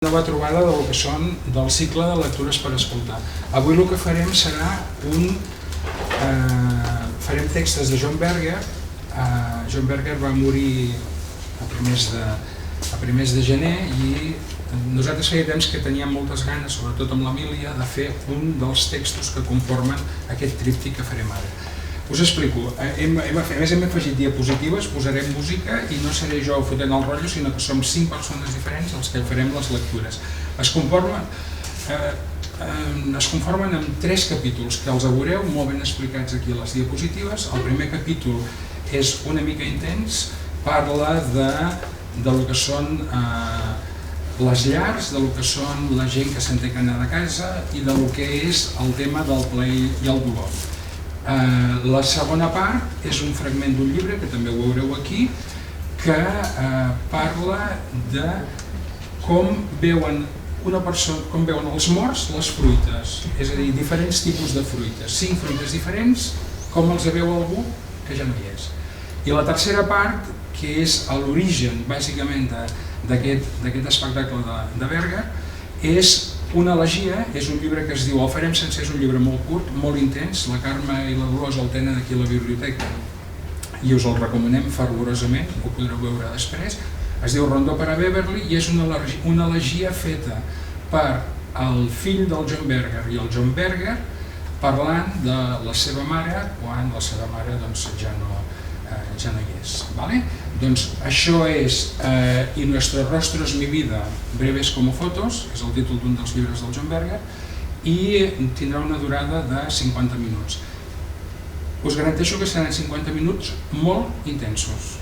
Nova trobada del que són del cicle de lectures per escoltar. Avui el que farem serà farem textos de John Berger. John Berger va morir a primers de gener i nosaltres feia temps que teníem moltes ganes, sobretot amb l'Emília, de fer un dels textos que conformen aquest tríptic que farem ara. Us explico, a més hem afegit diapositives, posarem música i no seré jo fotent el rotllo, sinó que som 5 persones diferents els que farem les lectures. Es conformen amb 3 capítols que els veureu molt ben explicats aquí a les diapositives. El primer capítol és una mica intens, parla del que són les llars, del que són la gent que s'entén que anar de casa i del que és el tema del plaer i el dolor. La segona part és un fragment d'un llibre, que també ho veureu aquí, que parla de com veuen els morts les fruites, és a dir, diferents tipus de fruites, 5 fruites diferents, com els veu algú que ja no hi és. I la tercera part, que és l'origen, bàsicament, d'aquest espectacle de Berger, és una elegia, és un llibre que es diu El farem sencer, és un llibre molt curt, molt intens, la Carme i la Dolors el tenen aquí a la biblioteca i us el recomanem fervorosament, ho podreu veure després. Es diu Rondó per a Beverly i és una elegia feta per el fill del John Berger i el John Berger parlant de la seva mare quan la seva mare ja no hi és. Doncs això és Y nuestro rostro es mi vida, breves como fotos, és el títol d'un dels llibres del John Berger, i tindrà una durada de 50 minuts. Us garanteixo que seran 50 minuts molt intensos,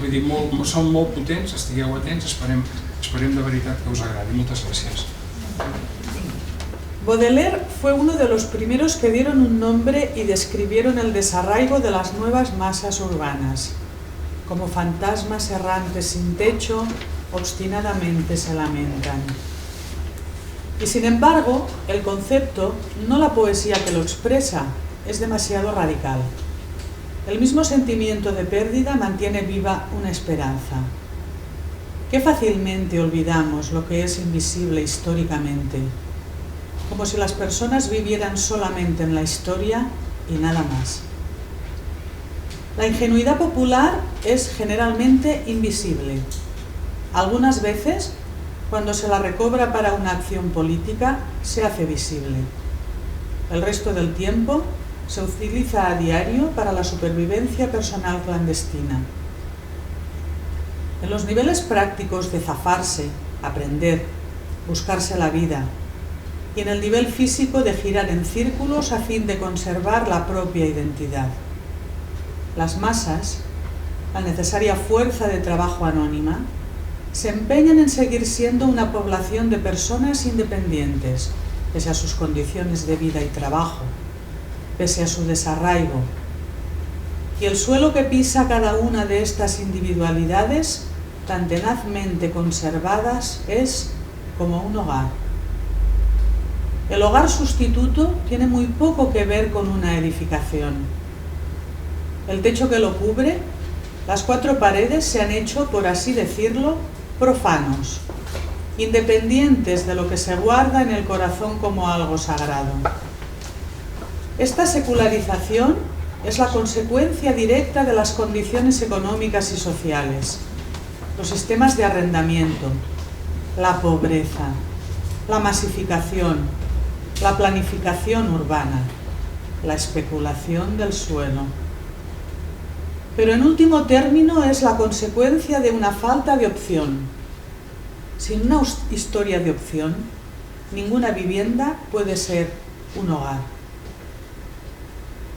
vull dir, són molt potents, estigueu atents, esperem de veritat que us agradi. Moltes gràcies. Baudelaire fue uno de los primeros que dieron un nombre y describieron el desarraigo de las nuevas masas urbanas. Como fantasmas errantes sin techo, obstinadamente se lamentan. Y sin embargo, el concepto, no la poesía que lo expresa, es demasiado radical. El mismo sentimiento de pérdida mantiene viva una esperanza. Qué fácilmente olvidamos lo que es invisible históricamente, como si las personas vivieran solamente en la historia y nada más. La ingenuidad popular es generalmente invisible. Algunas veces, cuando se la recobra para una acción política, se hace visible. El resto del tiempo se utiliza a diario para la supervivencia personal clandestina. En los niveles prácticos de zafarse, aprender, buscarse la vida, y en el nivel físico de girar en círculos a fin de conservar la propia identidad. Las masas, la necesaria fuerza de trabajo anónima, se empeñan en seguir siendo una población de personas independientes, pese a sus condiciones de vida y trabajo, pese a su desarraigo. Y el suelo que pisa cada una de estas individualidades, tan tenazmente conservadas, es como un hogar. El hogar sustituto tiene muy poco que ver con una edificación. El techo que lo cubre, las 4 paredes se han hecho, por así decirlo, profanos, independientes de lo que se guarda en el corazón como algo sagrado. Esta secularización es la consecuencia directa de las condiciones económicas y sociales, los sistemas de arrendamiento, la pobreza, la masificación, la planificación urbana, la especulación del suelo. Pero en último término es la consecuencia de una falta de opción. Sin una historia de opción, ninguna vivienda puede ser un hogar.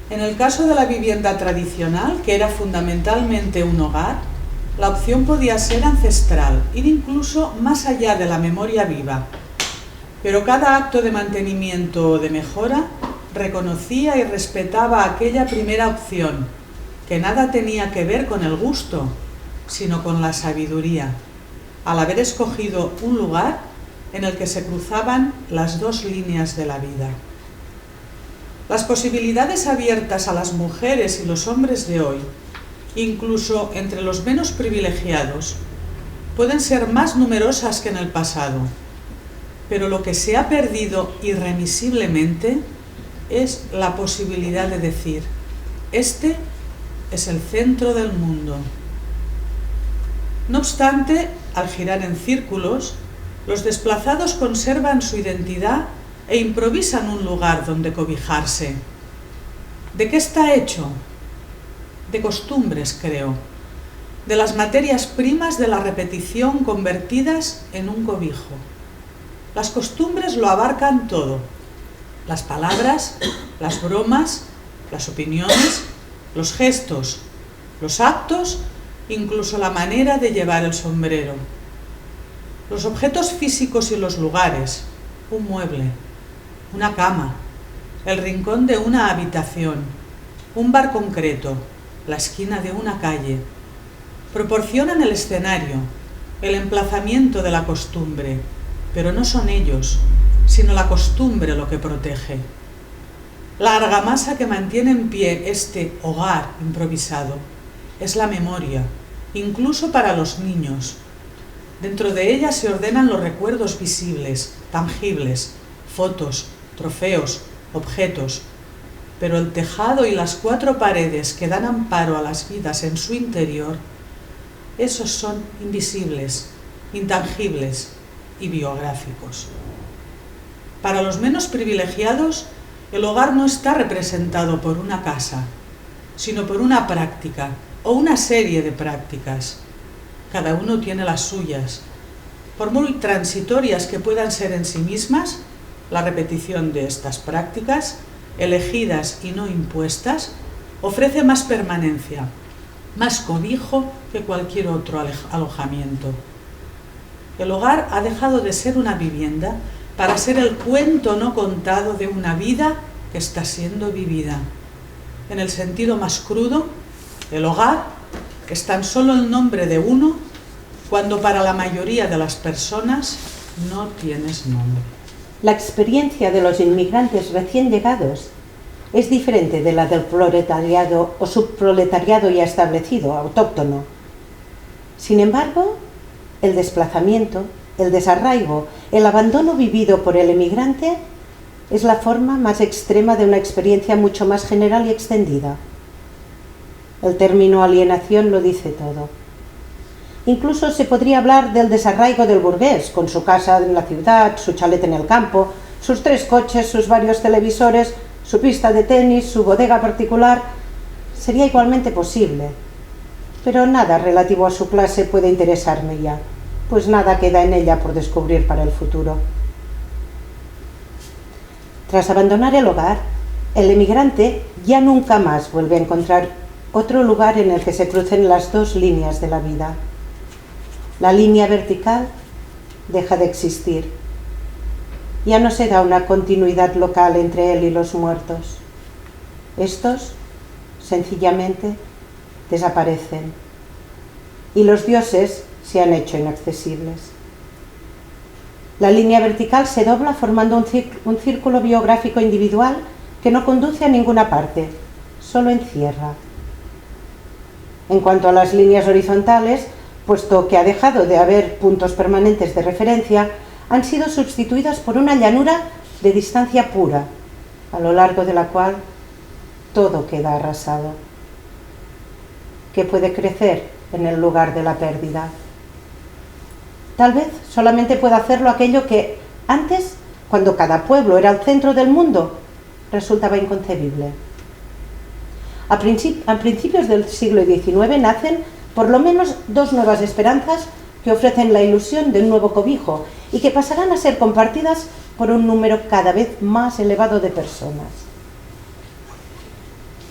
En el caso de la vivienda tradicional, que era fundamentalmente un hogar, la opción podía ser ancestral, ir incluso más allá de la memoria viva. Pero cada acto de mantenimiento o de mejora reconocía y respetaba aquella primera opción, que nada tenía que ver con el gusto, sino con la sabiduría, al haber escogido un lugar en el que se cruzaban las 2 líneas de la vida. Las posibilidades abiertas a las mujeres y los hombres de hoy, incluso entre los menos privilegiados, pueden ser más numerosas que en el pasado, pero lo que se ha perdido irremisiblemente es la posibilidad de decir: este es el centro del mundo. No obstante, al girar en círculos, los desplazados conservan su identidad e improvisan un lugar donde cobijarse. ¿De qué está hecho? De costumbres, creo, de las materias primas de la repetición convertidas en un cobijo. Las costumbres lo abarcan todo: las palabras, las bromas, las opiniones, los gestos, los actos, incluso la manera de llevar el sombrero. Los objetos físicos y los lugares: un mueble, una cama, el rincón de una habitación, un bar concreto, la esquina de una calle, proporcionan el escenario, el emplazamiento de la costumbre, pero no son ellos, sino la costumbre lo que protege. La argamasa que mantiene en pie este hogar improvisado es la memoria, incluso para los niños. Dentro de ella se ordenan los recuerdos visibles, tangibles, fotos, trofeos, objetos, pero el tejado y las 4 paredes que dan amparo a las vidas en su interior, esos son invisibles, intangibles y biográficos. Para los menos privilegiados, el hogar no está representado por una casa, sino por una práctica o una serie de prácticas. Cada uno tiene las suyas. Por muy transitorias que puedan ser en sí mismas, la repetición de estas prácticas, elegidas y no impuestas, ofrece más permanencia, más cobijo que cualquier otro alojamiento. El hogar ha dejado de ser una vivienda para ser el cuento no contado de una vida que está siendo vivida. En el sentido más crudo, el hogar es tan solo el nombre de uno cuando para la mayoría de las personas no tienes nombre. La experiencia de los inmigrantes recién llegados es diferente de la del proletariado o subproletariado ya establecido, autóctono. Sin embargo, el desplazamiento, el desarraigo, el abandono vivido por el emigrante es la forma más extrema de una experiencia mucho más general y extendida. El término alienación lo dice todo. Incluso se podría hablar del desarraigo del burgués, con su casa en la ciudad, su chalet en el campo, sus 3 coches, sus varios televisores, su pista de tenis, su bodega particular. Sería igualmente posible. Pero nada relativo a su clase puede interesarme ya, pues nada queda en ella por descubrir para el futuro. Tras abandonar el hogar, el emigrante ya nunca más vuelve a encontrar otro lugar en el que se crucen las 2 líneas de la vida. La línea vertical deja de existir. Ya no se da una continuidad local entre él y los muertos. Estos, sencillamente, desaparecen. Y los dioses se han hecho inaccesibles. La línea vertical se dobla formando un círculo biográfico individual que no conduce a ninguna parte, solo encierra. En cuanto a las líneas horizontales, puesto que ha dejado de haber puntos permanentes de referencia, han sido sustituidas por una llanura de distancia pura, a lo largo de la cual todo queda arrasado. ¿Qué puede crecer en el lugar de la pérdida? Tal vez solamente pueda hacerlo aquello que antes, cuando cada pueblo era el centro del mundo, resultaba inconcebible. A principios del siglo XIX nacen por lo menos 2 nuevas esperanzas que ofrecen la ilusión de un nuevo cobijo y que pasarán a ser compartidas por un número cada vez más elevado de personas.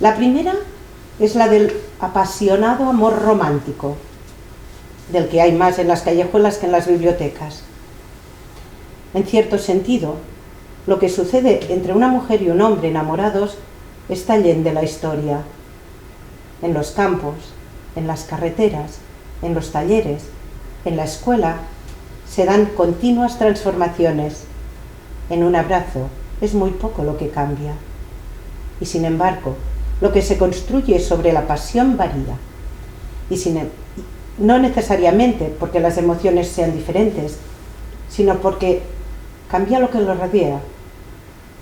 La primera es la del apasionado amor romántico, del que hay más en las callejuelas que en las bibliotecas. En cierto sentido, lo que sucede entre una mujer y un hombre enamorados está lleno de la historia. En los campos, en las carreteras, en los talleres, en la escuela, se dan continuas transformaciones. En un abrazo es muy poco lo que cambia. Y sin embargo, lo que se construye sobre la pasión varía. No necesariamente porque las emociones sean diferentes, sino porque cambia lo que lo rodea.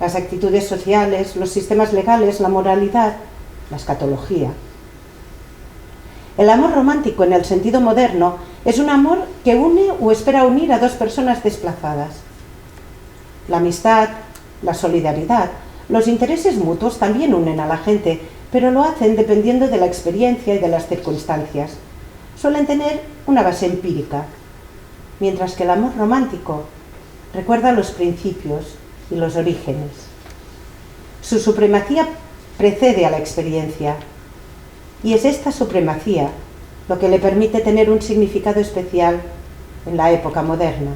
Las actitudes sociales, los sistemas legales, la moralidad, la escatología. El amor romántico en el sentido moderno es un amor que une o espera unir a dos personas desplazadas. La amistad, la solidaridad, los intereses mutuos también unen a la gente, pero lo hacen dependiendo de la experiencia y de las circunstancias. Suelen tener una base empírica, mientras que el amor romántico recuerda los principios y los orígenes. Su supremacía precede a la experiencia, y es esta supremacía lo que le permite tener un significado especial en la época moderna,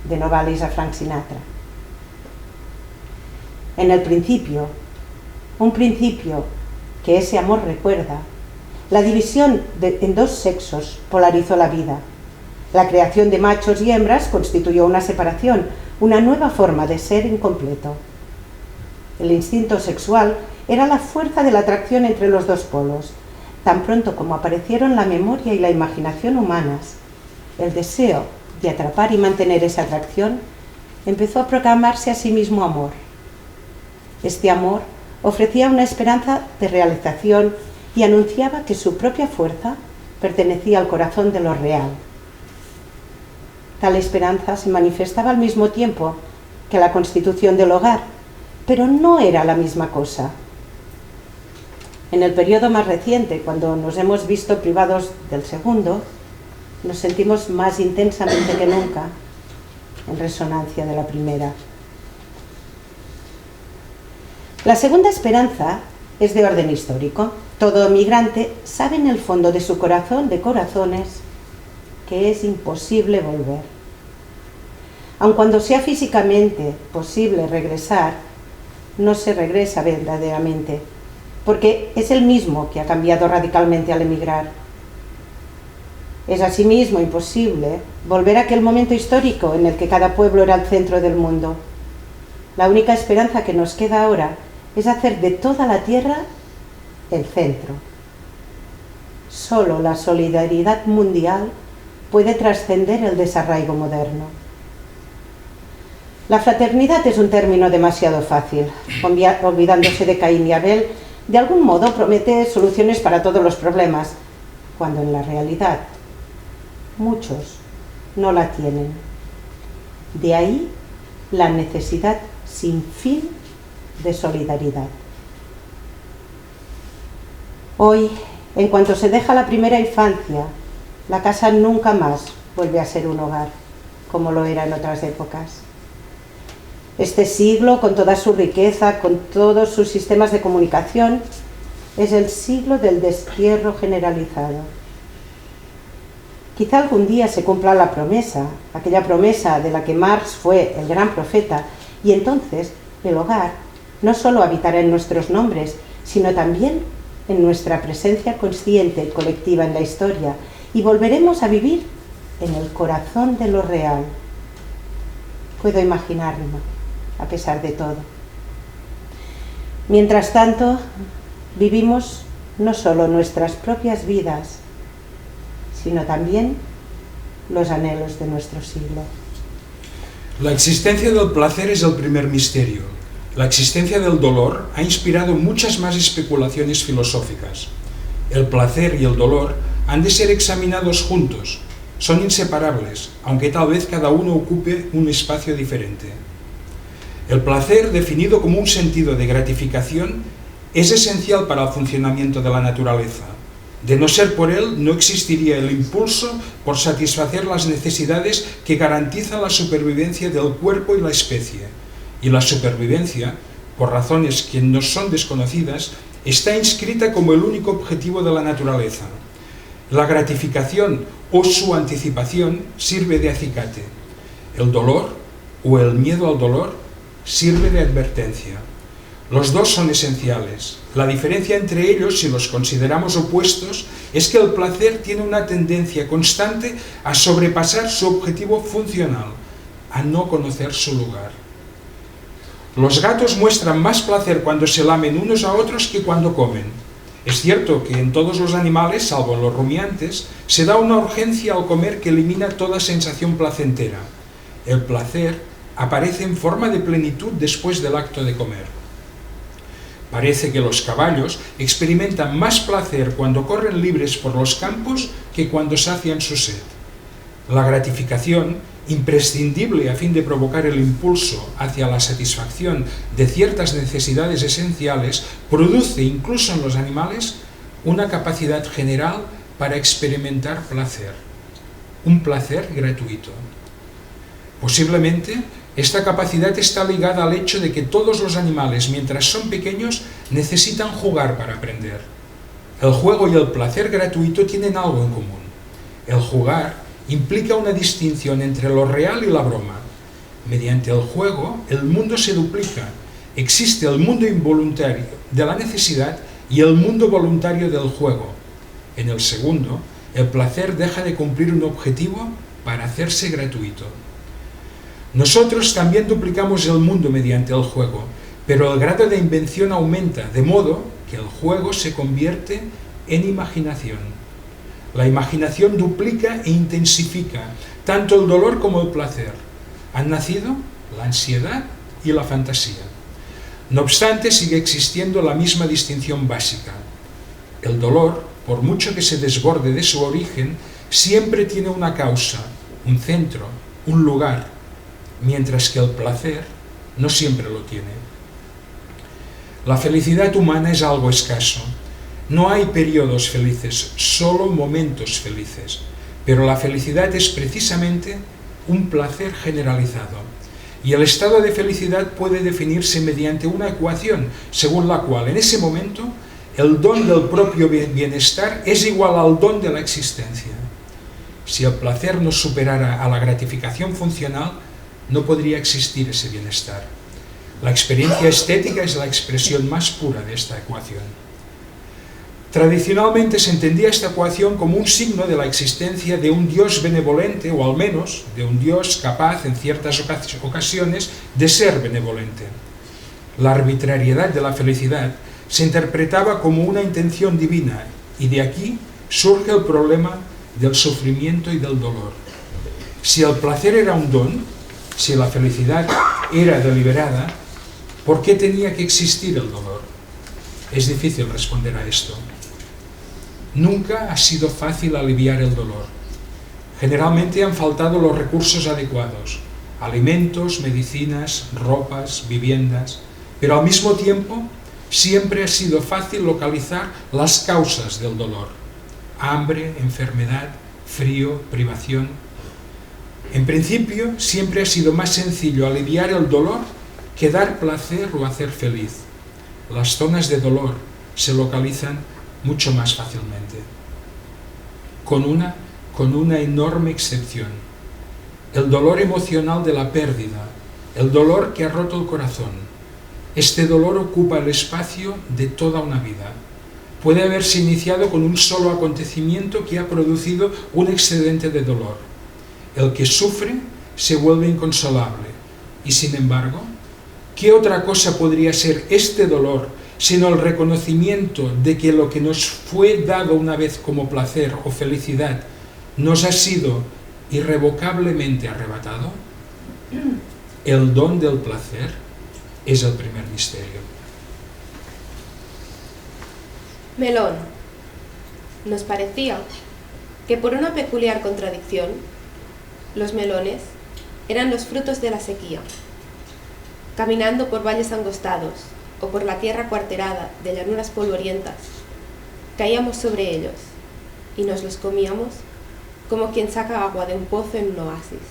de Novalis a Frank Sinatra. En el principio, un principio que ese amor recuerda, la división en dos sexos polarizó la vida. La creación de machos y hembras constituyó una separación, una nueva forma de ser incompleto. El instinto sexual era la fuerza de la atracción entre los dos polos. Tan pronto como aparecieron la memoria y la imaginación humanas, el deseo de atrapar y mantener esa atracción empezó a proclamarse a sí mismo amor. Este amor ofrecía una esperanza de realización y anunciaba que su propia fuerza pertenecía al corazón de lo real. Tal esperanza se manifestaba al mismo tiempo que la constitución del hogar, pero no era la misma cosa. En el periodo más reciente, cuando nos hemos visto privados del segundo, nos sentimos más intensamente que nunca en resonancia de la primera. La segunda esperanza es de orden histórico. Todo migrante sabe en el fondo de su corazón, de corazones, que es imposible volver. Aun cuando sea físicamente posible regresar, no se regresa verdaderamente, porque es el mismo que ha cambiado radicalmente al emigrar. Es asimismo imposible volver a aquel momento histórico en el que cada pueblo era el centro del mundo. La única esperanza que nos queda ahora es hacer de toda la tierra el centro. Solo la solidaridad mundial puede trascender el desarraigo moderno. La fraternidad es un término demasiado fácil. Olvidándose de Caín y Abel, de algún modo promete soluciones para todos los problemas, cuando en la realidad muchos no la tienen. De ahí la necesidad sin fin de solidaridad. Hoy, en cuanto se deja la primera infancia, la casa nunca más vuelve a ser un hogar, como lo era en otras épocas. Este siglo, con toda su riqueza, con todos sus sistemas de comunicación, es el siglo del destierro generalizado. Quizá algún día se cumpla la promesa, aquella promesa de la que Marx fue el gran profeta, y entonces el hogar no solo habitará en nuestros nombres, sino también en nuestra presencia consciente y colectiva en la historia, y volveremos a vivir en el corazón de lo real. Puedo imaginarlo, a pesar de todo. Mientras tanto, vivimos no solo nuestras propias vidas, sino también los anhelos de nuestro siglo. La existencia del placer es el primer misterio. La existencia del dolor ha inspirado muchas más especulaciones filosóficas. El placer y el dolor han de ser examinados juntos. Son inseparables, aunque tal vez cada uno ocupe un espacio diferente. El placer, definido como un sentido de gratificación, es esencial para el funcionamiento de la naturaleza. De no ser por él, no existiría el impulso por satisfacer las necesidades que garantizan la supervivencia del cuerpo y la especie. Y la supervivencia, por razones que nos son desconocidas, está inscrita como el único objetivo de la naturaleza. La gratificación o su anticipación sirve de acicate. El dolor o el miedo al dolor sirve de advertencia. Los dos son esenciales. La diferencia entre ellos, si los consideramos opuestos, es que el placer tiene una tendencia constante a sobrepasar su objetivo funcional, a no conocer su lugar. Los gatos muestran más placer cuando se lamen unos a otros que cuando comen. Es cierto que en todos los animales, salvo en los rumiantes, se da una urgencia al comer que elimina toda sensación placentera. El placer aparece en forma de plenitud después del acto de comer. Parece que los caballos experimentan más placer cuando corren libres por los campos que cuando sacian su sed. La gratificación, imprescindible a fin de provocar el impulso hacia la satisfacción de ciertas necesidades esenciales, produce incluso en los animales una capacidad general para experimentar placer, un placer gratuito. Posiblemente, esta capacidad está ligada al hecho de que todos los animales, mientras son pequeños, necesitan jugar para aprender. El juego y el placer gratuito tienen algo en común. El jugar implica una distinción entre lo real y la broma. Mediante el juego, el mundo se duplica. Existe el mundo involuntario de la necesidad y el mundo voluntario del juego. En el segundo, el placer deja de cumplir un objetivo para hacerse gratuito. Nosotros también duplicamos el mundo mediante el juego, pero el grado de invención aumenta, de modo que el juego se convierte en imaginación. La imaginación duplica e intensifica tanto el dolor como el placer. Han nacido la ansiedad y la fantasía. No obstante, sigue existiendo la misma distinción básica. El dolor, por mucho que se desborde de su origen, siempre tiene una causa, un centro, un lugar, mientras que el placer no siempre lo tiene. La felicidad humana es algo escaso. No hay periodos felices, solo momentos felices. Pero la felicidad es precisamente un placer generalizado. Y el estado de felicidad puede definirse mediante una ecuación, según la cual en ese momento el don del propio bienestar es igual al don de la existencia. Si el placer no superara a la gratificación funcional, no podría existir ese bienestar. La experiencia estética es la expresión más pura de esta ecuación. Tradicionalmente se entendía esta ecuación como un signo de la existencia de un Dios benevolente, o al menos de un Dios capaz en ciertas ocasiones de ser benevolente. La arbitrariedad de la felicidad se interpretaba como una intención divina, y de aquí surge el problema del sufrimiento y del dolor. Si el placer era un don, si la felicidad era deliberada, ¿por qué tenía que existir el dolor? Es difícil responder a esto. Nunca ha sido fácil aliviar el dolor. Generalmente han faltado los recursos adecuados: alimentos, medicinas, ropas, viviendas. Pero al mismo tiempo, siempre ha sido fácil localizar las causas del dolor: hambre, enfermedad, frío, privación. En principio, siempre ha sido más sencillo aliviar el dolor que dar placer o hacer feliz. Las zonas de dolor se localizan mucho más fácilmente. Con una enorme excepción: el dolor emocional de la pérdida, el dolor que ha roto el corazón. Este dolor ocupa el espacio de toda una vida. Puede haberse iniciado con un solo acontecimiento que ha producido un excedente de dolor. El que sufre se vuelve inconsolable. Y sin embargo, ¿qué otra cosa podría ser este dolor sino el reconocimiento de que lo que nos fue dado una vez como placer o felicidad nos ha sido irrevocablemente arrebatado? El don del placer es el primer misterio. Melón. Nos parecía que por una peculiar contradicción, los melones eran los frutos de la sequía. Caminando por valles angostados o por la tierra cuarterada de llanuras polvorientas, caíamos sobre ellos y nos los comíamos como quien saca agua de un pozo en un oasis.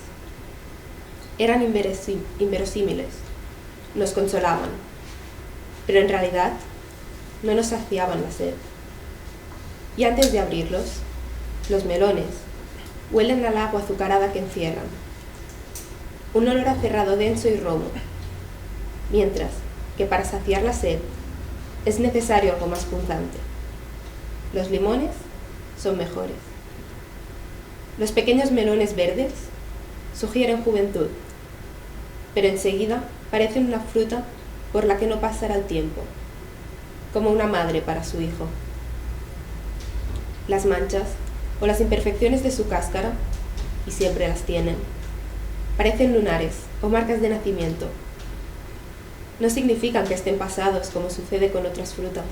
Eran inverosímiles, nos consolaban, pero en realidad no nos saciaban la sed. Y antes de abrirlos, los melones huelen al agua azucarada que encierran, un olor a cerrado denso y romo, mientras que para saciar la sed es necesario algo más punzante. Los limones son mejores. Los pequeños melones verdes sugieren juventud, pero enseguida parecen una fruta por la que no pasará el tiempo, como una madre para su hijo. Las manchas o las imperfecciones de su cáscara, y siempre las tienen, parecen lunares o marcas de nacimiento. No significan que estén pasados como sucede con otras frutas.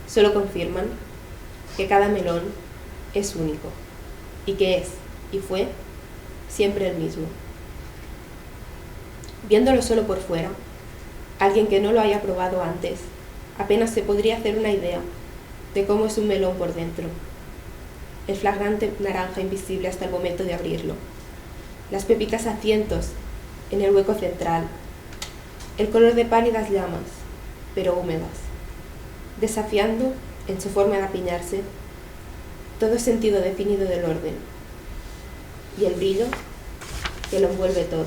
Solo confirman que cada melón es único y que es y fue siempre el mismo. Viéndolo solo por fuera, alguien que no lo haya probado antes apenas se podría hacer una idea de cómo es un melón por dentro. El flagrante naranja invisible hasta el momento de abrirlo, las pepitas a cientos en el hueco central, el color de pálidas llamas, pero húmedas, desafiando en su forma de apiñarse todo sentido definido del orden, y el brillo que lo envuelve todo.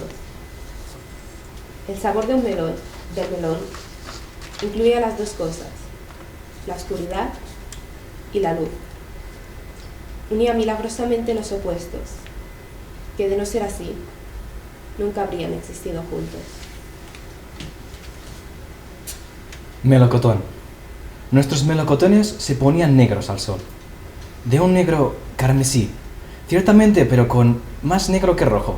El sabor del melón, incluía las dos cosas, la oscuridad y la luz. Unía milagrosamente los opuestos, que de no ser así, nunca habrían existido juntos. Melocotón. Nuestros melocotones se ponían negros al sol, de un negro carmesí, ciertamente, pero con más negro que rojo.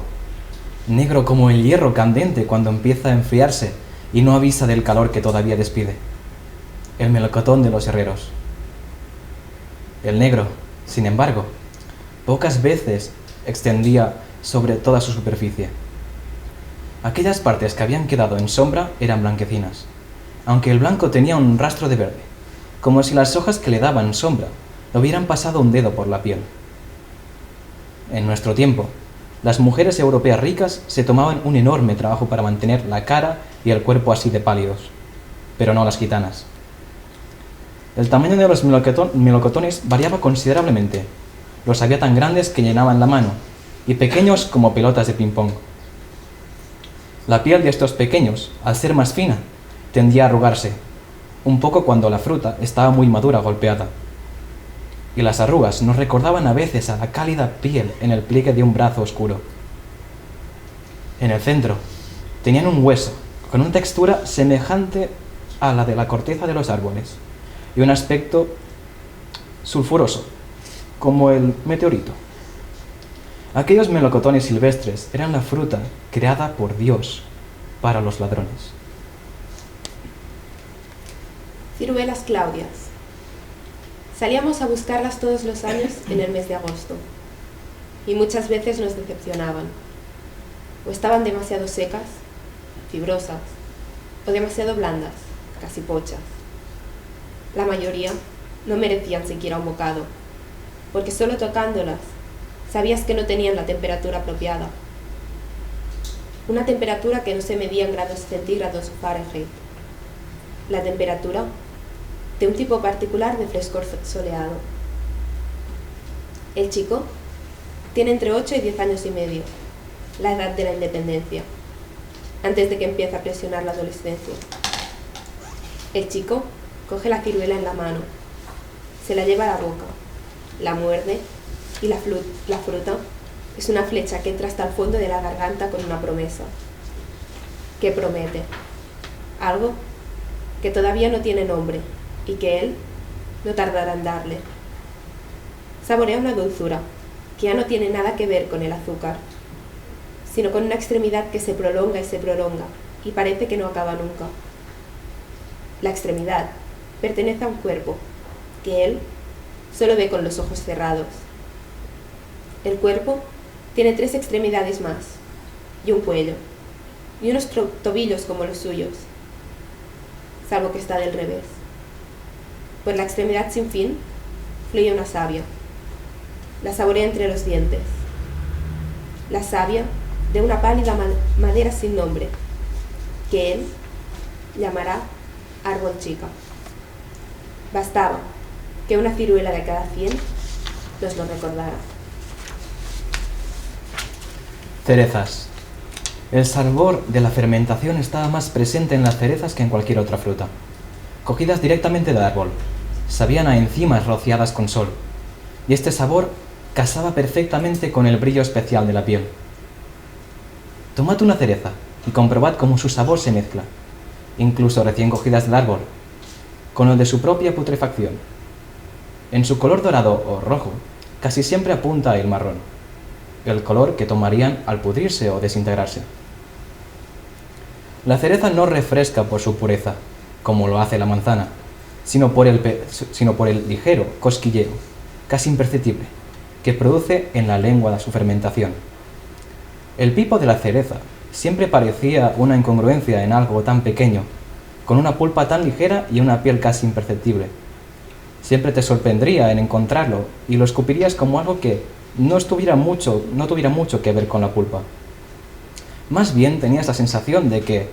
Negro como el hierro candente cuando empieza a enfriarse y no avisa del calor que todavía despide. El melocotón de los herreros. El negro, sin embargo, pocas veces extendía sobre toda su superficie. Aquellas partes que habían quedado en sombra eran blanquecinas, aunque el blanco tenía un rastro de verde, como si las hojas que le daban sombra le hubieran pasado un dedo por la piel. En nuestro tiempo, las mujeres europeas ricas se tomaban un enorme trabajo para mantener la cara y el cuerpo así de pálidos, pero no las gitanas. El tamaño de los melocotones variaba considerablemente. Los había tan grandes que llenaban la mano, y pequeños como pelotas de ping-pong. La piel de estos pequeños, al ser más fina, tendía a arrugarse, un poco cuando la fruta estaba muy madura o golpeada. Y las arrugas nos recordaban a veces a la cálida piel en el pliegue de un brazo oscuro. En el centro, tenían un hueso, con una textura semejante a la de la corteza de los árboles, y un aspecto sulfuroso, como el meteorito. Aquellos melocotones silvestres eran la fruta creada por Dios para los ladrones. Ciruelas Claudias. Salíamos a buscarlas todos los años en el mes de agosto, y muchas veces nos decepcionaban. O estaban demasiado secas, fibrosas, o demasiado blandas, casi pochas. La mayoría no merecían siquiera un bocado, porque solo tocándolas sabías que no tenían la temperatura apropiada. Una temperatura que no se medía en grados centígrados o Fahrenheit. La temperatura de un tipo particular de frescor soleado. El chico tiene entre 8 y 10 años y medio, la edad de la independencia, antes de que empiece a presionar la adolescencia. El chico coge la ciruela en la mano, se la lleva a la boca, la muerde y la fruta es una flecha que entra hasta el fondo de la garganta con una promesa. ¿Qué promete? Algo que todavía no tiene nombre y que él no tardará en darle. Saborea una dulzura que ya no tiene nada que ver con el azúcar, sino con una extremidad que se prolonga y parece que no acaba nunca. La extremidad pertenece a un cuerpo que él solo ve con los ojos cerrados. El cuerpo tiene 3 extremidades más, y un cuello, y unos tobillos como los suyos, salvo que está del revés. Por la extremidad sin fin fluye una savia. La saborea entre los dientes. La savia de una pálida madera sin nombre, que él llamará árbol chica. Bastaba que una ciruela de cada 100 nos lo recordara. Cerezas. El sabor de la fermentación estaba más presente en las cerezas que en cualquier otra fruta. Cogidas directamente del árbol, sabían a enzimas rociadas con sol, y este sabor casaba perfectamente con el brillo especial de la piel. Tomad una cereza y comprobad cómo su sabor se mezcla, incluso recién cogidas del árbol, con el de su propia putrefacción. En su color dorado o rojo, casi siempre apunta el marrón. el color que tomarían al pudrirse o desintegrarse. La cereza no refresca por su pureza, como lo hace la manzana, sino por el ligero cosquilleo, casi imperceptible, que produce en la lengua su fermentación. El pipo de la cereza siempre parecía una incongruencia en algo tan pequeño, con una pulpa tan ligera y una piel casi imperceptible. Siempre te sorprendería en encontrarlo y lo escupirías como algo que no tuviera mucho que ver con la pulpa. Más bien tenías la sensación de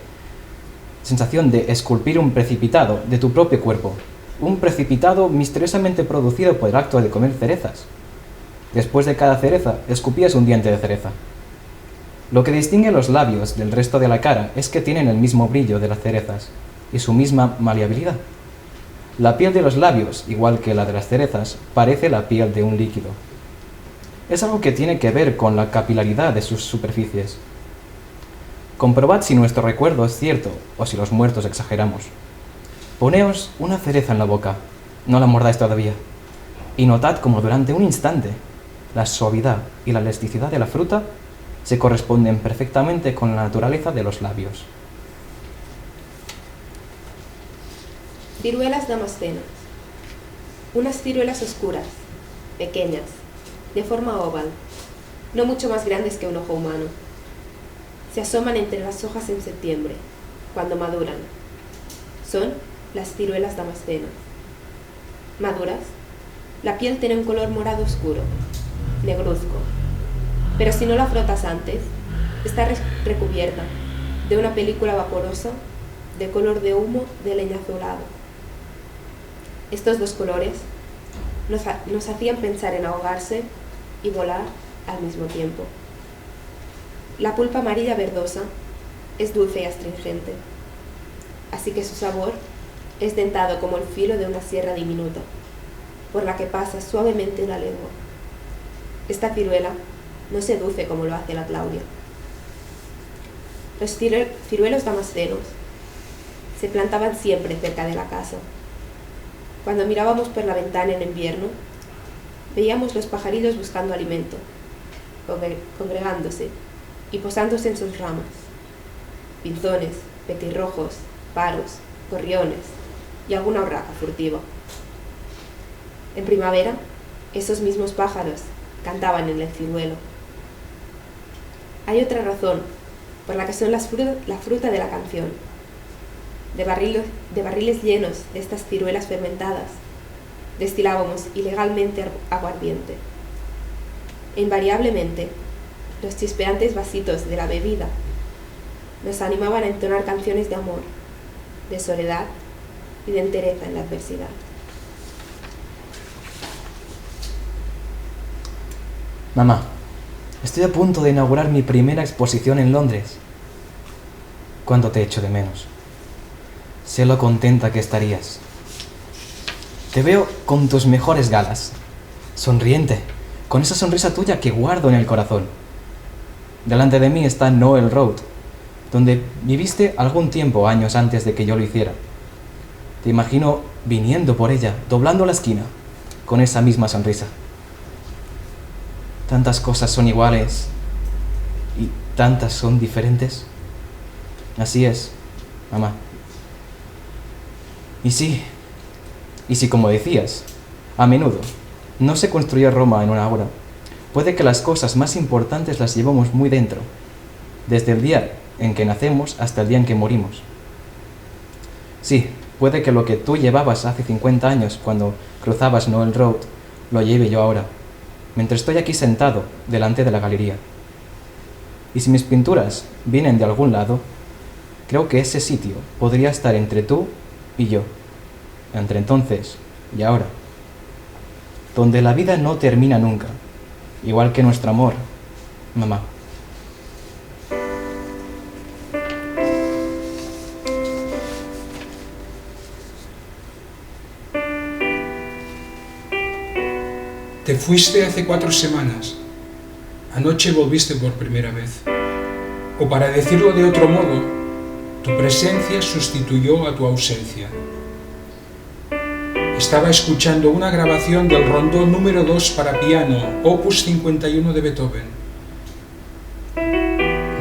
esculpir un precipitado de tu propio cuerpo, un precipitado misteriosamente producido por el acto de comer cerezas. Después de cada cereza, escupías un diente de cereza. Lo que distingue los labios del resto de la cara es que tienen el mismo brillo de las cerezas y su misma maleabilidad. La piel de los labios, igual que la de las cerezas, parece la piel de un líquido. Es algo que tiene que ver con la capilaridad de sus superficies. Comprobad si nuestro recuerdo es cierto o si los muertos exageramos. Poneos una cereza en la boca, no la mordáis todavía, y notad como durante un instante la suavidad y la elasticidad de la fruta se corresponden perfectamente con la naturaleza de los labios. Ciruelas damascenas. Unas ciruelas oscuras, pequeñas, de forma oval, no mucho más grandes que un ojo humano. Se asoman entre las hojas en septiembre, cuando maduran. Son las ciruelas damascenas. Maduras, la piel tiene un color morado oscuro, negruzco, pero si no la frotas antes, está recubierta de una película vaporosa de color de humo de leña azulado. Estos dos colores nos hacían pensar en ahogarse y volar al mismo tiempo. La pulpa amarilla verdosa es dulce y astringente, así que su sabor es dentado como el filo de una sierra diminuta, por la que pasa suavemente una lengua. Esta ciruela no seduce como lo hace la Claudia. Los ciruelos damascenos se plantaban siempre cerca de la casa. Cuando mirábamos por la ventana en invierno, veíamos los pajarillos buscando alimento, congregándose y posándose en sus ramas. Pinzones, petirrojos, paros, gorriones y alguna urraca furtiva. En primavera, esos mismos pájaros cantaban en el ciruelo. Hay otra razón por la que son la fruta de la canción. De barriles llenos de estas ciruelas fermentadas, destilábamos ilegalmente aguardiente. E invariablemente, los chispeantes vasitos de la bebida nos animaban a entonar canciones de amor, de soledad y de entereza en la adversidad. Mamá, estoy a punto de inaugurar mi primera exposición en Londres. ¿Cuánto te echo de menos? Sé lo contenta que estarías. Te veo con tus mejores galas, sonriente, con esa sonrisa tuya que guardo en el corazón. Delante de mí está Noel Road, donde viviste algún tiempo años antes de que yo lo hiciera. Te imagino viniendo por ella, doblando la esquina, con esa misma sonrisa. Tantas cosas son iguales y tantas son diferentes. Así es, mamá. Y sí, como decías, a menudo no se construye Roma en una hora. Puede que las cosas más importantes las llevamos muy dentro, desde el día en que nacemos hasta el día en que morimos. Sí, puede que lo que tú llevabas hace 50 años cuando cruzabas Noel Road, lo lleve yo ahora, mientras estoy aquí sentado delante de la galería. Y si mis pinturas vienen de algún lado, creo que ese sitio podría estar entre tú y yo, entre entonces y ahora, donde la vida no termina nunca, igual que nuestro amor, mamá. Te fuiste hace 4 semanas. Anoche volviste por primera vez. O para decirlo de otro modo, tu presencia sustituyó a tu ausencia. Estaba escuchando una grabación del rondó número 2 para piano, opus 51 de Beethoven.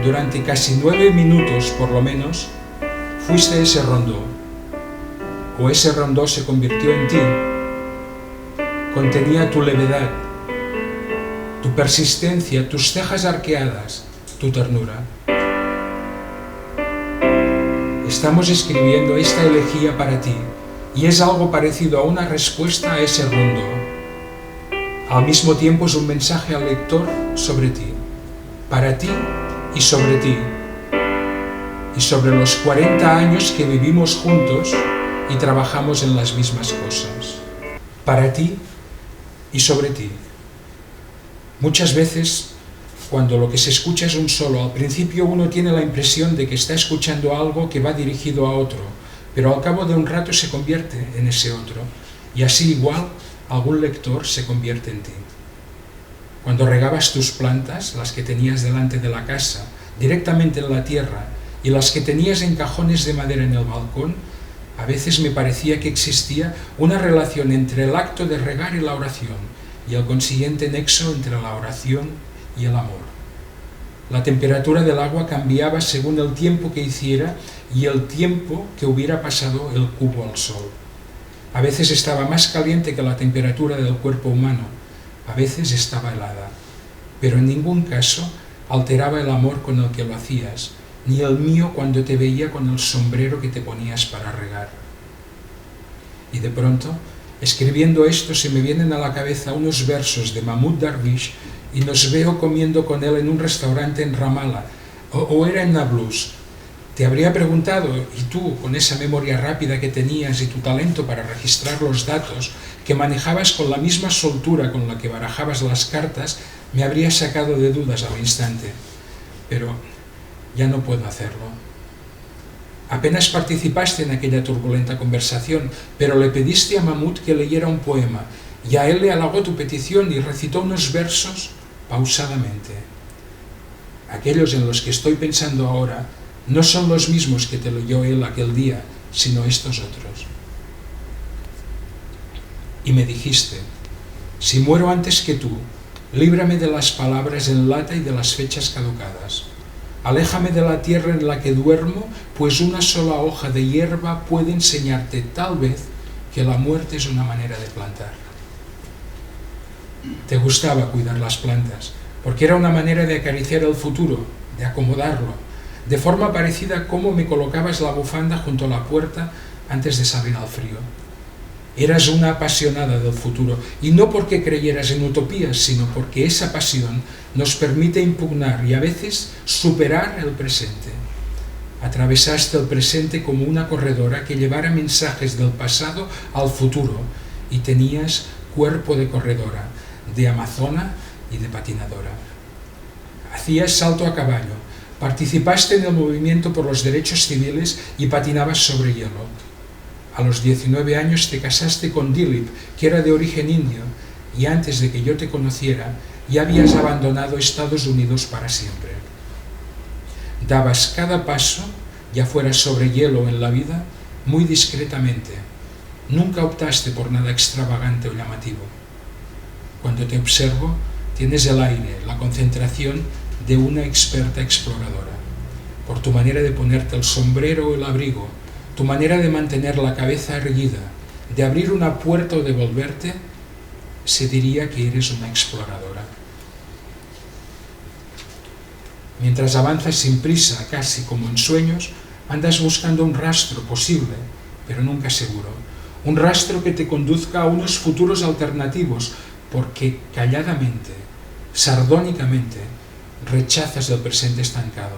durante casi 9 minutos por lo menos, fuiste ese rondó, o ese rondó se convirtió en ti. Contenía tu levedad, tu persistencia, tus cejas arqueadas, tu ternura. Estamos escribiendo esta elegía para ti, y es algo parecido a una respuesta a ese rondó. Al mismo tiempo es un mensaje al lector sobre ti, para ti y sobre ti, y sobre los 40 años que vivimos juntos y trabajamos en las mismas cosas. Para ti y sobre ti. Muchas veces, cuando lo que se escucha es un solo, al principio uno tiene la impresión de que está escuchando algo que va dirigido a otro, pero al cabo de un rato se convierte en ese otro, y así igual algún lector se convierte en ti. Cuando regabas tus plantas, las que tenías delante de la casa, directamente en la tierra, y las que tenías en cajones de madera en el balcón, a veces me parecía que existía una relación entre el acto de regar y la oración, y el consiguiente nexo entre la oración y el amor. La temperatura del agua cambiaba según el tiempo que hiciera y el tiempo que hubiera pasado el cubo al sol. A veces estaba más caliente que la temperatura del cuerpo humano, a veces estaba helada, pero en ningún caso alteraba el amor con el que lo hacías, ni el mío cuando te veía con el sombrero que te ponías para regar. Y de pronto, escribiendo esto, se me vienen a la cabeza unos versos de Mahmoud Darwish y nos veo comiendo con él en un restaurante en Ramallah, o era en Nablus. Te habría preguntado, y tú, con esa memoria rápida que tenías y tu talento para registrar los datos, que manejabas con la misma soltura con la que barajabas las cartas, me habrías sacado de dudas al instante. Pero ya no puedo hacerlo. Apenas participaste en aquella turbulenta conversación, pero le pediste a Mahmoud que leyera un poema, y a él le halagó tu petición y recitó unos versos pausadamente. Aquellos en los que estoy pensando ahora no son los mismos que te leyó él aquel día, sino estos otros. Y me dijiste, si muero antes que tú, líbrame de las palabras en lata y de las fechas caducadas. Aléjame de la tierra en la que duermo, pues una sola hoja de hierba puede enseñarte tal vez que la muerte es una manera de plantar. Te gustaba cuidar las plantas, porque era una manera de acariciar el futuro, de acomodarlo, de forma parecida a cómo me colocabas la bufanda junto a la puerta antes de salir al frío. Eras una apasionada del futuro, y no porque creyeras en utopías, sino porque esa pasión nos permite impugnar y a veces superar el presente. Atravesaste el presente como una corredora que llevara mensajes del pasado al futuro, y tenías cuerpo de corredora, de amazona y de patinadora. Hacías salto a caballo, participaste en el movimiento por los derechos civiles y patinabas sobre hielo. A los 19 años te casaste con Dilip, que era de origen indio, y antes de que yo te conociera, ya habías abandonado Estados Unidos para siempre. Dabas cada paso, ya fuera sobre hielo o en la vida, muy discretamente. Nunca optaste por nada extravagante o llamativo. Cuando te observo, tienes el aire, la concentración de una experta exploradora. Por tu manera de ponerte el sombrero o el abrigo, tu manera de mantener la cabeza erguida, de abrir una puerta o de volverte, se diría que eres una exploradora. Mientras avanzas sin prisa, casi como en sueños, andas buscando un rastro posible, pero nunca seguro. Un rastro que te conduzca a unos futuros alternativos, porque calladamente, sardónicamente, rechazas el presente estancado.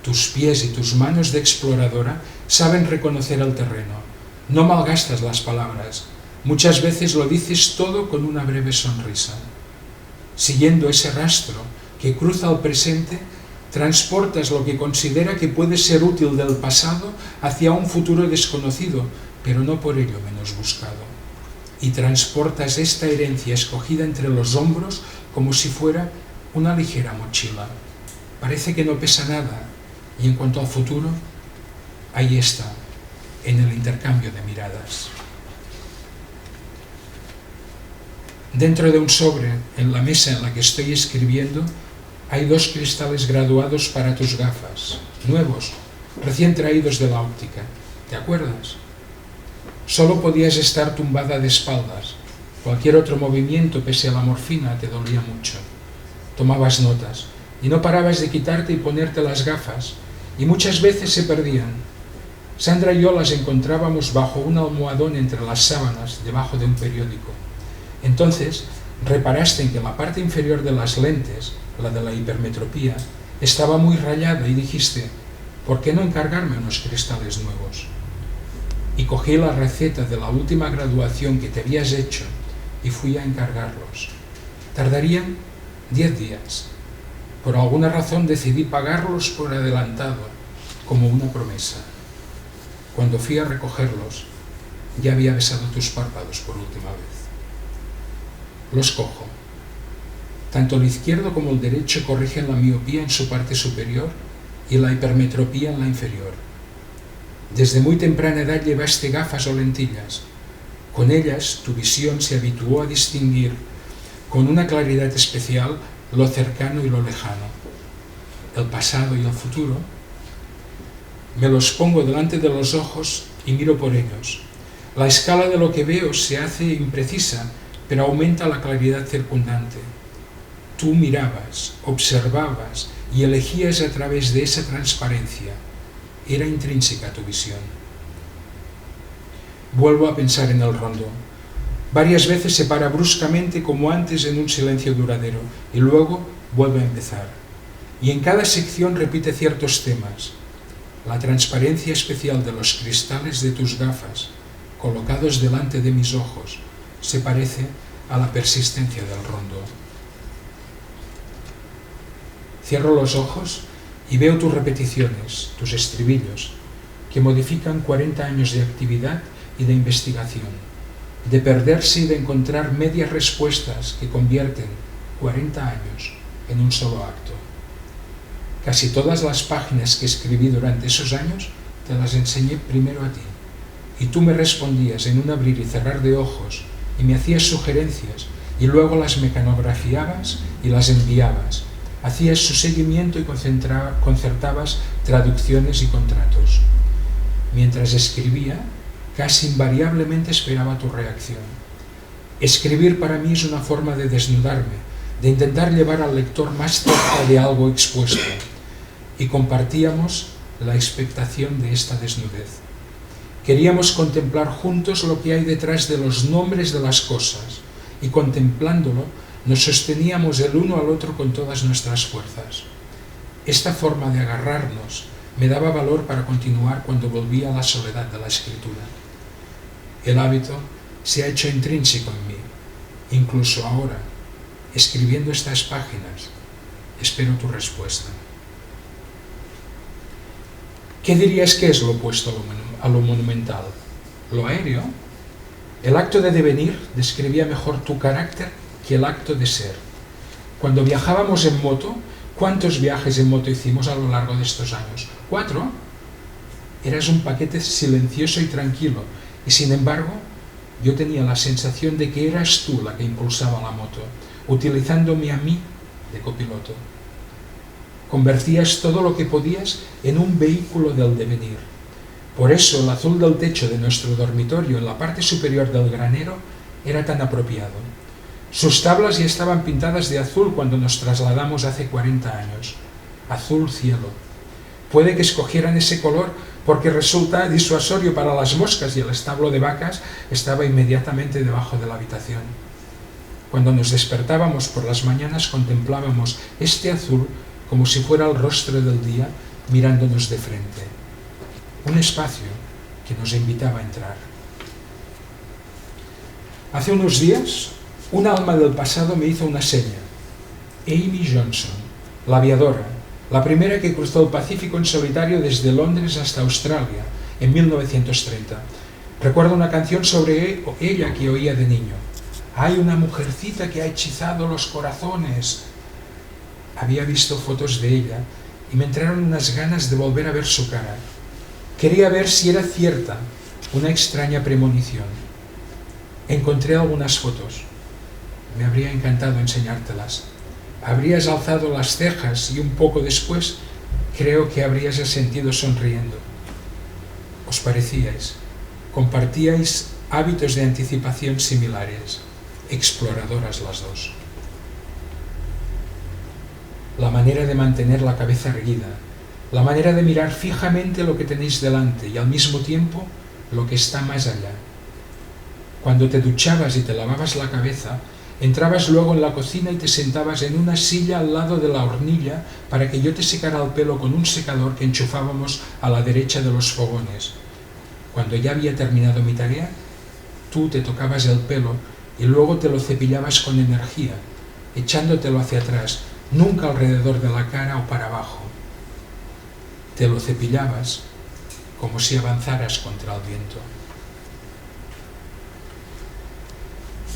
Tus pies y tus manos de exploradora saben reconocer el terreno. No malgastas las palabras. Muchas veces lo dices todo con una breve sonrisa. Siguiendo ese rastro que cruza el presente, transportas lo que considera que puede ser útil del pasado hacia un futuro desconocido, pero no por ello menos buscado. Y transportas esta herencia escogida entre los hombros como si fuera una ligera mochila. Parece que no pesa nada, y en cuanto al futuro, ahí está, en el intercambio de miradas. Dentro de un sobre, en la mesa en la que estoy escribiendo, Hay 2 cristales graduados para tus gafas, nuevos, recién traídos de la óptica. ¿Te acuerdas? Solo podías estar tumbada de espaldas. Cualquier otro movimiento, pese a la morfina, te dolía mucho. Tomabas notas y no parabas de quitarte y ponerte las gafas, y muchas veces se perdían. Sandra y yo las encontrábamos bajo un almohadón entre las sábanas, debajo de un periódico. Entonces reparaste en que la parte inferior de las lentes, la de la hipermetropía, estaba muy rayada y dijiste: ¿por qué no encargarme unos cristales nuevos? Y cogí la receta de la última graduación que te habías hecho y fui a encargarlos. Tardarían 10 días. Por alguna razón decidí pagarlos por adelantado, como una promesa. Cuando fui a recogerlos, ya había besado tus párpados por última vez. Los cojo. Tanto el izquierdo como el derecho corrigen la miopía en su parte superior y la hipermetropía en la inferior. Desde muy temprana edad llevaste gafas o lentillas. Con ellas tu visión se habituó a distinguir con una claridad especial lo cercano y lo lejano, el pasado y el futuro. Me los pongo delante de los ojos y miro por ellos. La escala de lo que veo se hace imprecisa, pero aumenta la claridad circundante. Tú mirabas, observabas y elegías a través de esa transparencia. Era intrínseca tu visión. Vuelvo a pensar en el rondó. Varias veces se para bruscamente como antes en un silencio duradero y luego vuelve a empezar. Y en cada sección repite ciertos temas. La transparencia especial de los cristales de tus gafas, colocados delante de mis ojos, se parece a la persistencia del rondó. Cierro los ojos y veo tus repeticiones, tus estribillos, que modifican 40 años de actividad y de investigación, de perderse y de encontrar medias respuestas que convierten 40 años en un solo acto. Casi todas las páginas que escribí durante esos años te las enseñé primero a ti, y tú me respondías en un abrir y cerrar de ojos y me hacías sugerencias y luego las mecanografiabas y las enviabas. Hacías su seguimiento y concertabas traducciones y contratos. Mientras escribía, casi invariablemente esperaba tu reacción. Escribir para mí es una forma de desnudarme, de intentar llevar al lector más cerca de algo expuesto, y compartíamos la expectación de esta desnudez. Queríamos contemplar juntos lo que hay detrás de los nombres de las cosas, y contemplándolo nos sosteníamos el uno al otro con todas nuestras fuerzas. Esta forma de agarrarnos me daba valor para continuar cuando volvía a la soledad de la escritura. El hábito se ha hecho intrínseco en mí. Incluso ahora, escribiendo estas páginas, espero tu respuesta. ¿Qué dirías que es lo opuesto a lo monumental? ¿Lo aéreo? El acto de devenir describía mejor tu carácter que el acto de ser. Cuando viajábamos en moto, ¿cuántos viajes en moto hicimos a lo largo de estos años? 4. Eras un paquete silencioso y tranquilo, y sin embargo, yo tenía la sensación de que eras tú la que impulsaba la moto, utilizándome a mí de copiloto. Convertías todo lo que podías en un vehículo del devenir. Por eso el azul del techo de nuestro dormitorio en la parte superior del granero era tan apropiado. Sus tablas ya estaban pintadas de azul cuando nos trasladamos hace 40 años. Azul cielo. Puede que escogieran ese color porque resulta disuasorio para las moscas y el establo de vacas estaba inmediatamente debajo de la habitación. Cuando nos despertábamos por las mañanas contemplábamos este azul como si fuera el rostro del día mirándonos de frente. Un espacio que nos invitaba a entrar. Hace unos días, un alma del pasado me hizo una seña. Amy Johnson, la aviadora, la primera que cruzó el Pacífico en solitario desde Londres hasta Australia, en 1930. Recuerdo una canción sobre ella que oía de niño. Hay una mujercita que ha hechizado los corazones. Había visto fotos de ella y me entraron unas ganas de volver a ver su cara. Quería ver si era cierta una extraña premonición. Encontré algunas fotos. Me habría encantado enseñártelas. habrías alzado las cejas y un poco después creo que habrías asentido sonriendo. Os parecíais, compartíais hábitos de anticipación similares, exploradoras las dos. La manera de mantener la cabeza erguida, la manera de mirar fijamente lo que tenéis delante y al mismo tiempo lo que está más allá. Cuando te duchabas y te lavabas la cabeza, entrabas luego en la cocina y te sentabas en una silla al lado de la hornilla para que yo te secara el pelo con un secador que enchufábamos a la derecha de los fogones. Cuando ya había terminado mi tarea, tú te tocabas el pelo y luego te lo cepillabas con energía, echándotelo hacia atrás, nunca alrededor de la cara o para abajo. Te lo cepillabas como si avanzaras contra el viento.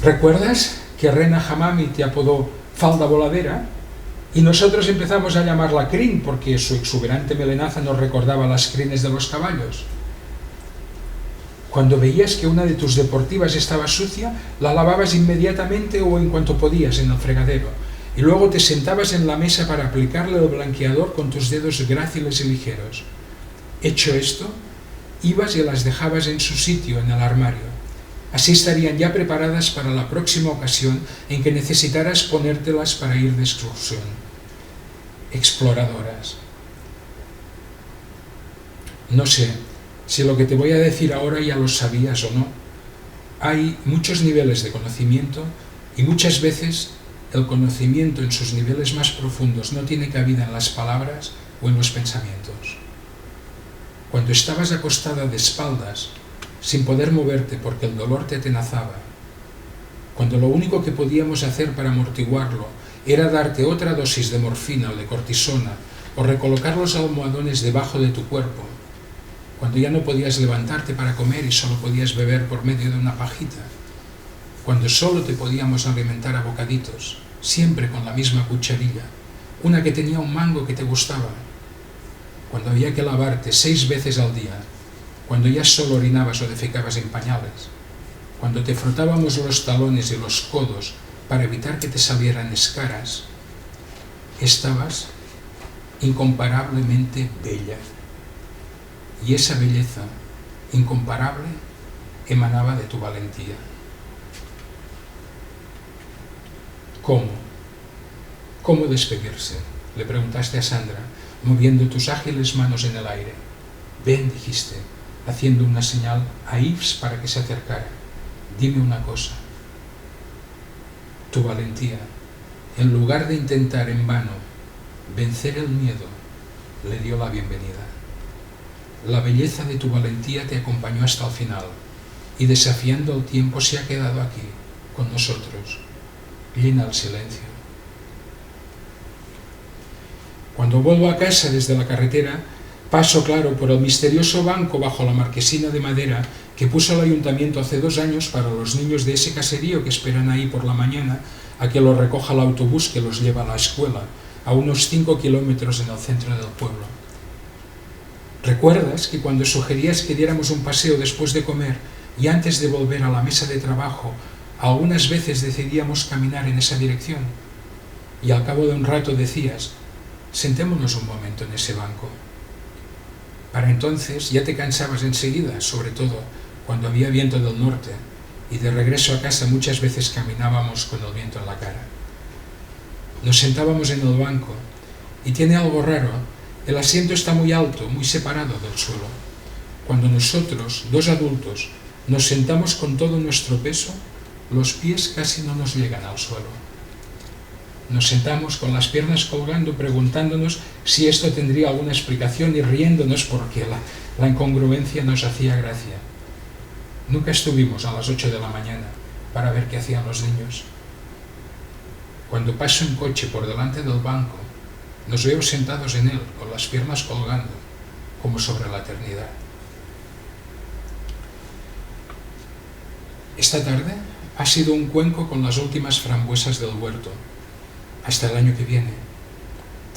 ¿Recuerdas que Rena Hamami te apodó falda voladera? Y nosotros empezamos a llamarla crin porque su exuberante melenaza nos recordaba las crines de los caballos. Cuando veías que una de tus deportivas estaba sucia, la lavabas inmediatamente o en cuanto podías en el fregadero, y luego te sentabas en la mesa para aplicarle el blanqueador con tus dedos gráciles y ligeros. Hecho esto, ibas y las dejabas en su sitio en el armario. Así estarían ya preparadas para la próxima ocasión en que necesitaras ponértelas para ir de excursión. Exploradoras. No sé si lo que te voy a decir ahora ya lo sabías o no. Hay muchos niveles de conocimiento y muchas veces el conocimiento en sus niveles más profundos no tiene cabida en las palabras o en los pensamientos. Cuando estabas acostada de espaldas, sin poder moverte porque el dolor te atenazaba, cuando lo único que podíamos hacer para amortiguarlo era darte otra dosis de morfina o de cortisona o recolocar los almohadones debajo de tu cuerpo, cuando ya no podías levantarte para comer y solo podías beber por medio de una pajita, cuando solo te podíamos alimentar a bocaditos, siempre con la misma cucharilla, una que tenía un mango que te gustaba, cuando había que lavarte 6 veces al día, cuando ya solo orinabas o defecabas en pañales, cuando te frotábamos los talones y los codos para evitar que te salieran escaras, estabas incomparablemente bella. Y esa belleza incomparable emanaba de tu valentía. ¿Cómo? ¿Cómo despedirse? Le preguntaste a Sandra, moviendo tus ágiles manos en el aire. Ven, dijiste, haciendo una señal a Yves para que se acercara. Dime una cosa. Tu valentía, en lugar de intentar en vano vencer el miedo, le dio la bienvenida. La belleza de tu valentía te acompañó hasta el final y desafiando el tiempo se ha quedado aquí, con nosotros. Llena el silencio. Cuando vuelvo a casa desde la carretera, paso claro por el misterioso banco bajo la marquesina de madera que puso el ayuntamiento hace 2 años para los niños de ese caserío que esperan ahí por la mañana a que los recoja el autobús que los lleva a la escuela, a unos 5 kilómetros en el centro del pueblo. ¿Recuerdas que cuando sugerías que diéramos un paseo después de comer y antes de volver a la mesa de trabajo, algunas veces decidíamos caminar en esa dirección? Y al cabo de un rato decías, sentémonos un momento en ese banco. Para entonces ya te cansabas enseguida, sobre todo cuando había viento del norte, y de regreso a casa muchas veces caminábamos con el viento en la cara. Nos sentábamos en el banco, y tiene algo raro, el asiento está muy alto, muy separado del suelo. Cuando nosotros, 2 adultos, nos sentamos con todo nuestro peso, los pies casi no nos llegan al suelo. Nos sentamos con las piernas colgando, preguntándonos si esto tendría alguna explicación y riéndonos porque la incongruencia nos hacía gracia. Nunca estuvimos a las 8 de la mañana para ver qué hacían los niños. Cuando paso en coche por delante del banco, nos veo sentados en él, con las piernas colgando, como sobre la eternidad. Esta tarde ha sido un cuenco con las últimas frambuesas del huerto, hasta el año que viene.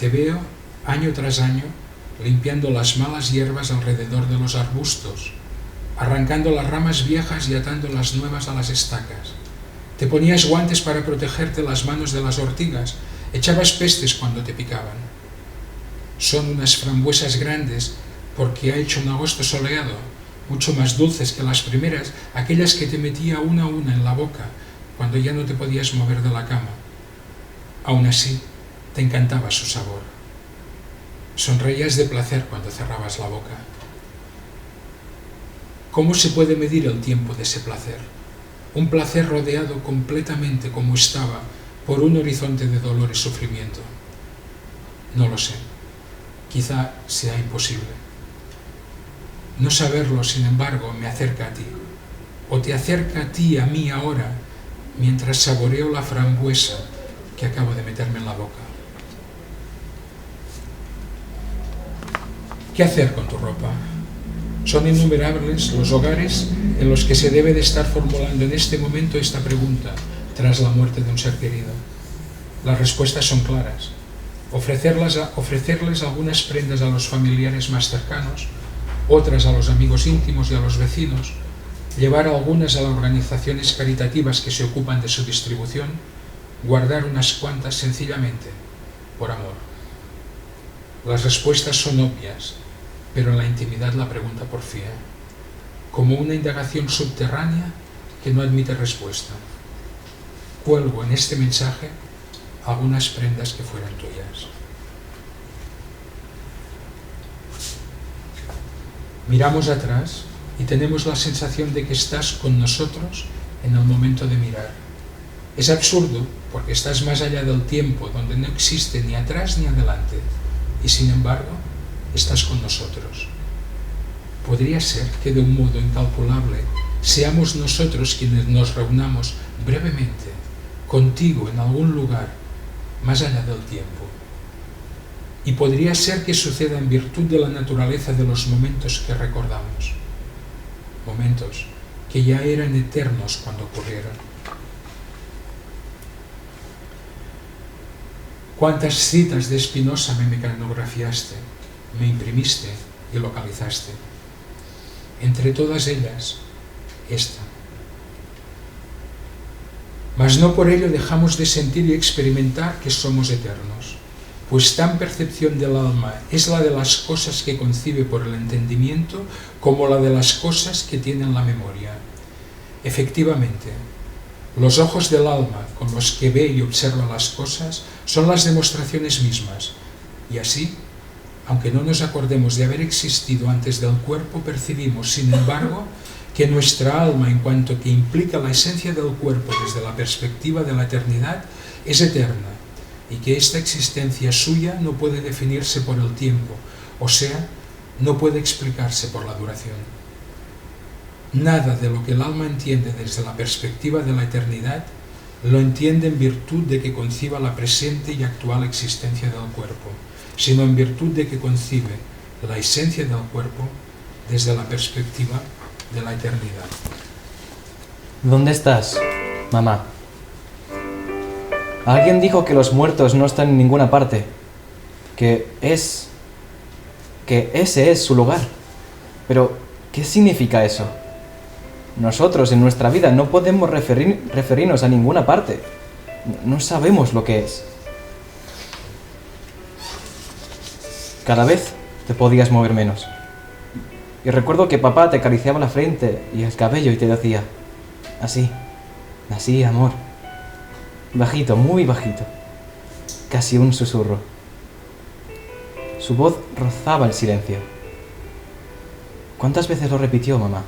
Te veo, año tras año, limpiando las malas hierbas alrededor de los arbustos, arrancando las ramas viejas y atando las nuevas a las estacas. Te ponías guantes para protegerte las manos de las ortigas Echabas pestes cuando te picaban. Son unas frambuesas grandes porque ha hecho un agosto soleado, mucho más dulces que las primeras, aquellas que te metía una a una en la boca cuando ya no te podías mover de la cama. Aún así, te encantaba su sabor. Sonreías de placer cuando cerrabas la boca. ¿Cómo se puede medir el tiempo de ese placer? Un placer rodeado completamente como estaba por un horizonte de dolor y sufrimiento. No lo sé. Quizá sea imposible. No saberlo, sin embargo, me acerca a ti. O te acerca a ti, a mí ahora, mientras saboreo la frambuesa que acabo de meterme en la boca. ¿Qué hacer con tu ropa? Son innumerables los hogares en los que se debe de estar formulando en este momento esta pregunta tras la muerte de un ser querido. Las respuestas son claras. Ofrecerles algunas prendas a los familiares más cercanos, otras a los amigos íntimos y a los vecinos, llevar algunas a las organizaciones caritativas que se ocupan de su distribución, guardar unas cuantas sencillamente por amor. Las respuestas son obvias, pero en la intimidad la pregunta porfía, como una indagación subterránea que no admite respuesta. Cuelgo en este mensaje algunas prendas que fueran tuyas. Miramos atrás y tenemos la sensación de que estás con nosotros en el momento de mirar. Es absurdo porque estás más allá del tiempo, donde no existe ni atrás ni adelante, y sin embargo estás con nosotros. Podría ser que de un modo incalculable seamos nosotros quienes nos reunamos brevemente contigo en algún lugar más allá del tiempo. Y podría ser que suceda en virtud de la naturaleza de los momentos que recordamos, momentos que ya eran eternos cuando ocurrieron. Cuántas citas de Spinoza me mecanografiaste, me imprimiste y localizaste. Entre todas ellas, esta. Mas no por ello dejamos de sentir y experimentar que somos eternos, pues tan percepción del alma es la de las cosas que concibe por el entendimiento como la de las cosas que tienen la memoria. Efectivamente, los ojos del alma con los que ve y observa las cosas son las demostraciones mismas, y así, aunque no nos acordemos de haber existido antes del cuerpo, percibimos, sin embargo, que nuestra alma, en cuanto que implica la esencia del cuerpo desde la perspectiva de la eternidad, es eterna, y que esta existencia suya no puede definirse por el tiempo, o sea, no puede explicarse por la duración. Nada de lo que el alma entiende desde la perspectiva de la eternidad lo entiende en virtud de que conciba la presente y actual existencia del cuerpo, sino en virtud de que concibe la esencia del cuerpo desde la perspectiva de la eternidad. ¿Dónde estás, mamá? Alguien dijo que los muertos no están en ninguna parte, que ese es su lugar. Pero, ¿qué significa eso? Nosotros en nuestra vida no podemos referirnos a ninguna parte. No sabemos lo que es. Cada vez te podías mover menos. Y recuerdo que papá te acariciaba la frente y el cabello y te decía, así, así, amor. Bajito, muy bajito. Casi un susurro. Su voz rozaba el silencio. ¿Cuántas veces lo repitió, mamá?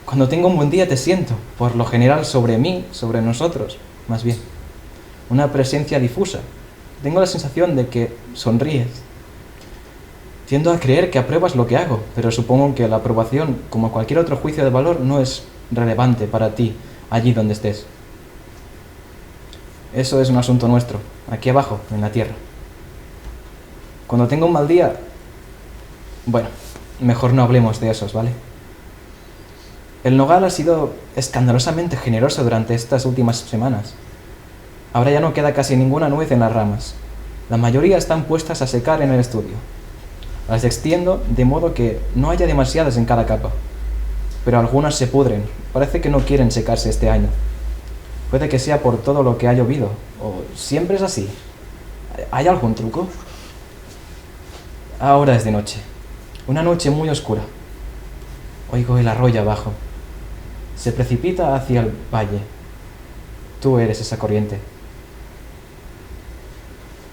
Cuando tengo un buen día te siento, por lo general sobre mí, sobre nosotros, más bien. Una presencia difusa. Tengo la sensación de que sonríes. Tiendo a creer que apruebas lo que hago, pero supongo que la aprobación, como cualquier otro juicio de valor, no es relevante para ti, allí donde estés. Eso es un asunto nuestro, aquí abajo, en la tierra. Cuando tengo un mal día... Bueno, mejor no hablemos de esos, ¿vale? El nogal ha sido escandalosamente generoso durante estas últimas semanas. Ahora ya no queda casi ninguna nuez en las ramas. La mayoría están puestas a secar en el estudio. Las extiendo de modo que no haya demasiadas en cada capa. Pero algunas se pudren. Parece que no quieren secarse este año. Puede que sea por todo lo que ha llovido, o siempre es así. ¿Hay algún truco? Ahora es de noche, una noche muy oscura. Oigo el arroyo abajo. Se precipita hacia el valle. Tú eres esa corriente.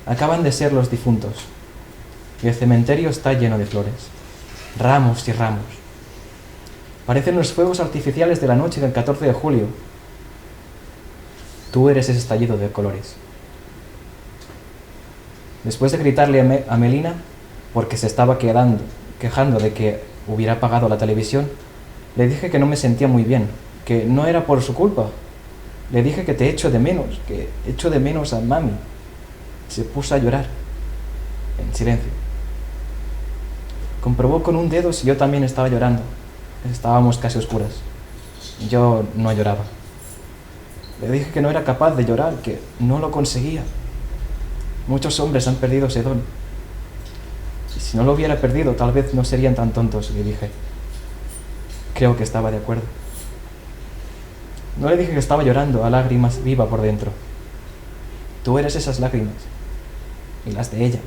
Acaban de ser los difuntos, y el cementerio está lleno de flores, ramos y ramos. Parecen los fuegos artificiales de la noche del 14 de julio. Tú eres ese estallido de colores. Después de gritarle a Melina, porque se estaba quejando de que hubiera apagado la televisión, le dije que no me sentía muy bien, que no era por su culpa. Le dije que te echo de menos, que echo de menos a mami. Se puso a llorar, en silencio. Comprobó con un dedo si yo también estaba llorando. Estábamos casi oscuras. Yo no lloraba. Le dije que no era capaz de llorar, que no lo conseguía. Muchos hombres han perdido ese don. Y si no lo hubiera perdido, tal vez no serían tan tontos, le dije. Creo que estaba de acuerdo. No le dije que estaba llorando a lágrimas viva por dentro. Tú eres esas lágrimas. Y las de ella.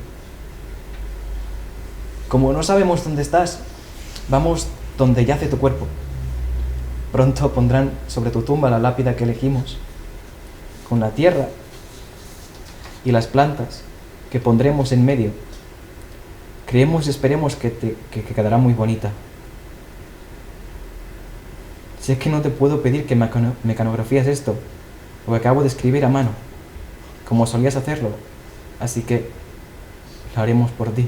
Como no sabemos dónde estás, vamos donde yace tu cuerpo. Pronto pondrán sobre tu tumba la lápida que elegimos, con la tierra y las plantas que pondremos en medio. Creemos y esperemos que quedará muy bonita. Sé que no te puedo pedir que mecanografíes esto, lo acabo de escribir a mano, como solías hacerlo, así que lo haremos por ti.